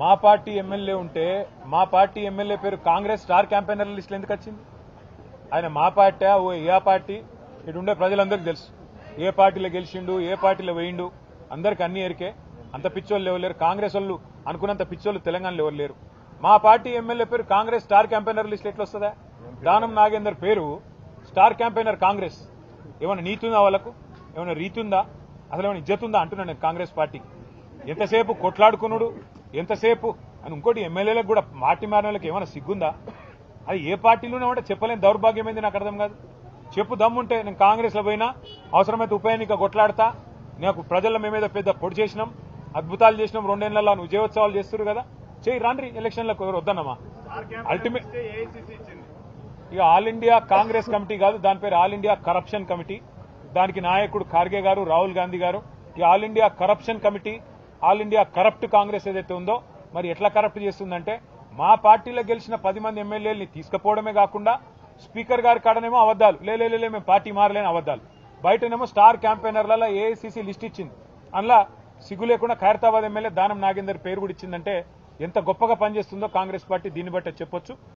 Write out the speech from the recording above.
మా party MLA ఉంటే మా పార్టీ ఎమ్మెల్యే పేరు కాంగ్రెస్ స్టార్ క్యాంపెయినర్ లిస్టులో ఎందుకు వచ్చింది? ఆయన మా పార్టీ ఏ పార్టీ ఇటు ఉండే ప్రజలందరికీ తెలుసు. ఏ పార్టీలో గెలిచిండు, ఏ పార్టీలో వేయిండు, అందరికి అన్ని ఎరికే. అంత పిచ్చోళ్ళు ఎవరు లేరు. కాంగ్రెస్ వాళ్ళు అనుకున్నంత పిచ్చోళ్ళు తెలంగాణలో ఎవరు లేరు. మా పార్టీ ఎమ్మెల్యే పేరు కాంగ్రెస్ స్టార్ క్యాంపెయినర్ లిస్ట్ ఎట్లా వస్తుందా? దానం నాగేందర్ పేరు స్టార్ క్యాంపెయినర్ కాంగ్రెస్. ఏమైనా నీతి ఉందా వాళ్ళకు? ఏమైనా రీతి ఉందా? అసలు ఏమైనా ఇజ్జత్ ఉందా అంటున్నాను నేను కాంగ్రెస్ పార్టీకి. ఎంతసేపు కొట్లాడుకున్నాడు, ఎంతసేపు అని. ఇంకోటి ఎమ్మెల్యేలకు కూడా పార్టీ మారిన వాళ్ళకి ఏమైనా సిగ్గుందా? అది ఏ పార్టీలోనే ఉంటే చెప్పలేని దౌర్భాగ్యం ఏంది నాకు అర్థం కాదు. చెప్పు దమ్ముంటే నేను కాంగ్రెస్లో పోయినా, అవసరమైతే ఉప ఎన్నిక కొట్లాడతా. నాకు ప్రజల మేమేదో పెద్ద పొడి చేసినాం, అద్భుతాలు చేసినాం, 2 ఏళ్లలో విజయోత్సవాలు చేస్తున్నారు కదా, చేయి రాండ్రి ఎలక్షన్లకు. ఎవరు వద్దన్నమా? అల్టిమేట్ ఇక ఆల్ ఇండియా కాంగ్రెస్ కమిటీ కాదు, దాని పేరు ఆల్ ఇండియా కరప్షన్ కమిటీ. దానికి నాయకుడు ఖార్గే గారు, రాహుల్ గాంధీ గారు. ఈ all India corruption committee, all India corrupt Congress ఏదైతే ఉందో, మరి ఎట్లా కరప్ట్ చేస్తుందంటే మా పార్టీలో గెలిచిన 10 మంది ఎమ్మెల్యేలని తీసుకుపోవడమే కాకుండా స్పీకర్ గారి కాడనేమో అబద్దాలు, లే మేము పార్టీ మారలేని అబద్దాలు. బయటనేమో స్టార్ క్యాంపెయినర్లలో ఏఐసీసీ లిస్ట్ ఇచ్చింది. అందులో సిగ్గు లేకుండా ఖైరతాబాద్ ఎమ్మెల్యే దానం నాగేందర్ పేరు కూడా ఇచ్చిందంటే ఎంత గొప్పగా పనిచేస్తుందో కాంగ్రెస్ పార్టీ దీన్ని బట్టే చెప్పొచ్చు.